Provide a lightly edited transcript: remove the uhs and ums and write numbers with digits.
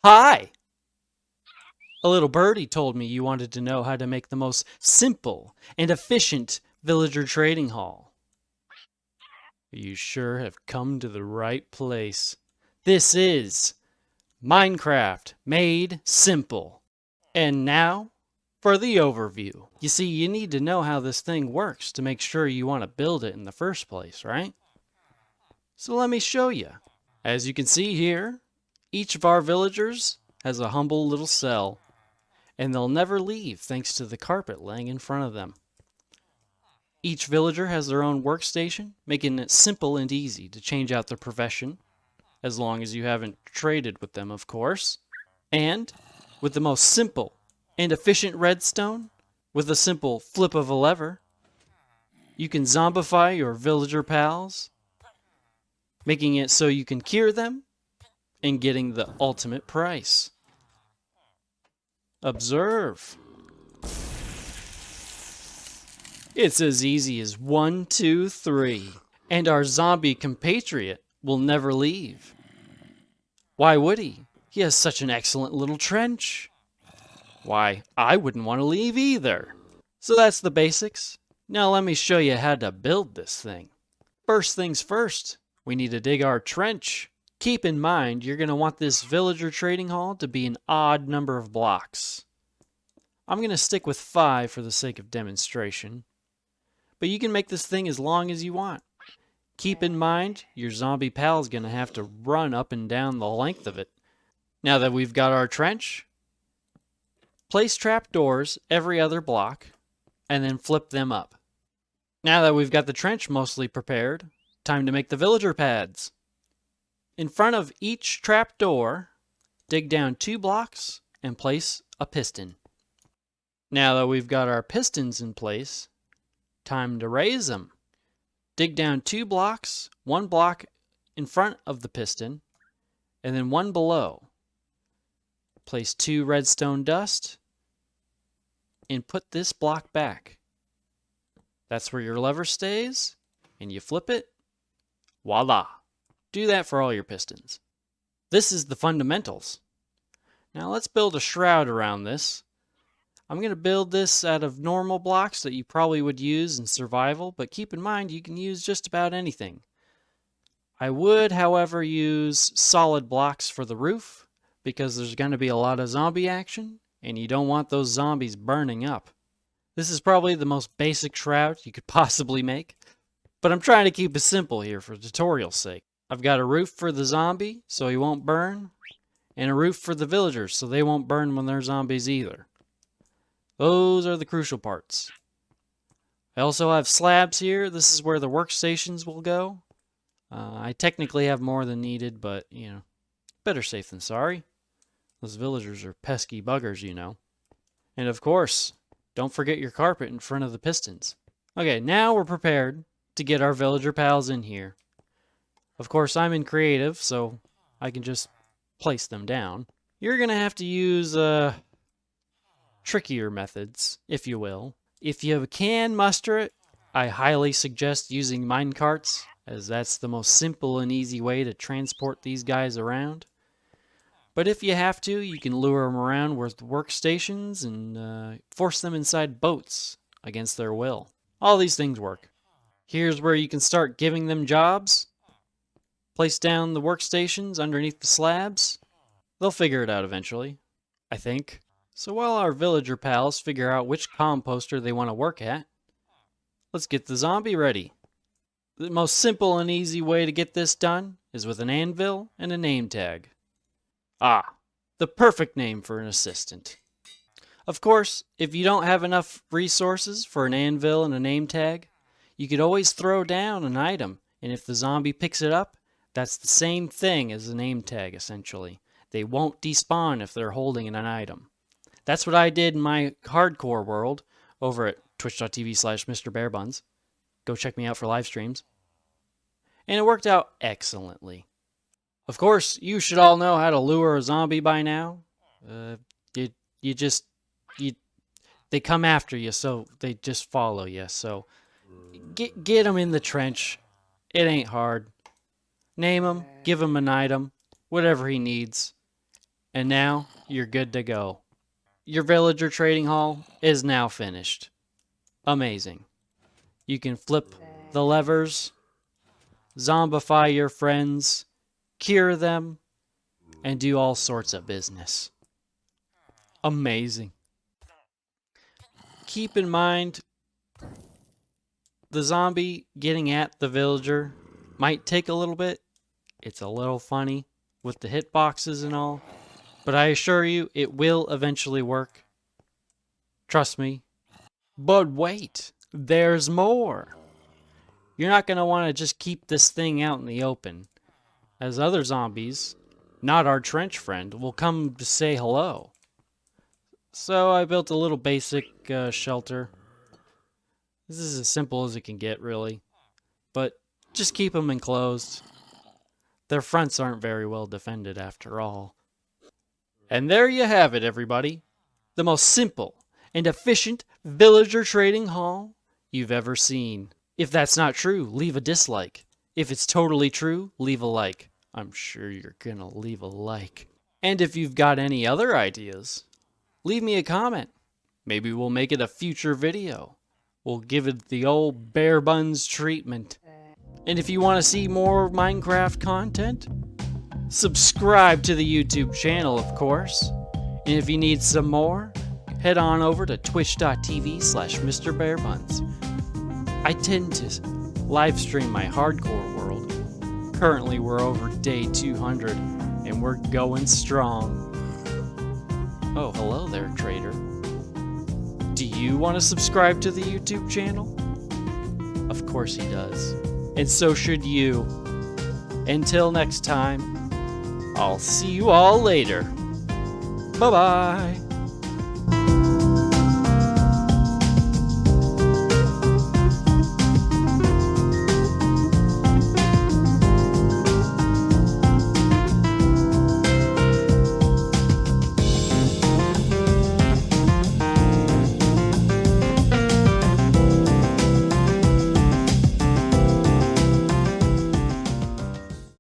Hi! A little birdie told me you wanted to know how to make the most simple and efficient villager trading hall. You sure have come to the right place. This is Minecraft Made Simple. And now for the overview. You see, you need to know how this thing works to make sure you want to build it in the first place, right? So let me show you. As you can see here, each of our villagers has a humble little cell, and they'll never leave thanks to the carpet laying in front of them. Each villager has their own workstation, making it simple and easy to change out their profession, as long as you haven't traded with them, of course. And with the most simple and efficient redstone, with a simple flip of a lever, you can zombify your villager pals, making it so you can cure them and getting the ultimate price. Observe. It's as easy as 1, 2, 3, and our zombie compatriot will never leave. Why would he? He has such an excellent little trench. Why, I wouldn't want to leave either. So that's the basics. Now let me show you how to build this thing. First things first, we need to dig our trench. Keep in mind, you're going to want this villager trading hall to be an odd number of blocks. I'm going to stick with 5 for the sake of demonstration. But you can make this thing as long as you want. Keep in mind, your zombie pal's going to have to run up and down the length of it. Now that we've got our trench, place trapdoors every other block, and then flip them up. Now that we've got the trench mostly prepared, time to make the villager pads. In front of each trapdoor, dig down 2 blocks and place a piston. Now that we've got our pistons in place, time to raise them. Dig down 2 blocks, 1 block in front of the piston, and then 1 below. Place 2 redstone dust, and put this block back. That's where your lever stays, and you flip it. Voila! Do that for all your pistons. This is the fundamentals. Now let's build a shroud around this. I'm going to build this out of normal blocks that you probably would use in survival, but keep in mind you can use just about anything. I would, however, use solid blocks for the roof because there's going to be a lot of zombie action and you don't want those zombies burning up. This is probably the most basic shroud you could possibly make, but I'm trying to keep it simple here for tutorial's sake. I've got a roof for the zombie so he won't burn, and a roof for the villagers so they won't burn when they're zombies either. Those are the crucial parts. I also have slabs here. This is where the workstations will go. I technically have more than needed, but, better safe than sorry. Those villagers are pesky buggers, And of course, don't forget your carpet in front of the pistons. Okay, now we're prepared to get our villager pals in here. Of course, I'm in creative, so I can just place them down. You're going to have to use trickier methods, if you will. If you can muster it, I highly suggest using minecarts, as that's the most simple and easy way to transport these guys around. But if you have to, you can lure them around with workstations and force them inside boats against their will. All these things work. Here's where you can start giving them jobs. Place down the workstations underneath the slabs. They'll figure it out eventually, I think. So while our villager pals figure out which composter they want to work at, let's get the zombie ready. The most simple and easy way to get this done is with an anvil and a name tag. Ah, the perfect name for an assistant. Of course, if you don't have enough resources for an anvil and a name tag, you could always throw down an item, and if the zombie picks it up, that's the same thing as a name tag, essentially. They won't despawn if they're holding an item. That's what I did in my hardcore world over at twitch.tv/MrBearbuns. Go check me out for live streams. And it worked out excellently. Of course, you should all know how to lure a zombie by now. They come after you, so they just follow you. So get them in the trench. It ain't hard. Name him, give him an item, whatever he needs. And now you're good to go. Your villager trading hall is now finished. Amazing. You can flip the levers, zombify your friends, cure them, and do all sorts of business. Amazing. Keep in mind, the zombie getting at the villager might take a little bit. It's a little funny with the hitboxes and all, but I assure you it will eventually work. Trust me. But wait, there's more. You're not going to want to just keep this thing out in the open, as other zombies, not our trench friend, will come to say hello. So I built a little basic shelter. This is as simple as it can get, really. But just keep them enclosed. Their fronts aren't very well defended after all. And there you have it, everybody. The most simple and efficient villager trading hall you've ever seen. If that's not true, leave a dislike. If it's totally true, leave a like. I'm sure you're gonna leave a like. And if you've got any other ideas, leave me a comment. Maybe we'll make it a future video. We'll give it the old bare buns treatment. And if you want to see more Minecraft content, subscribe to the YouTube channel, of course. And if you need some more, head on over to twitch.tv/MrBareBuns. I tend to live stream my hardcore world. Currently, we're over day 200, and we're going strong. Oh, hello there, trader. Do you want to subscribe to the YouTube channel? Of course he does. And so should you. Until next time, I'll see you all later. Bye-bye.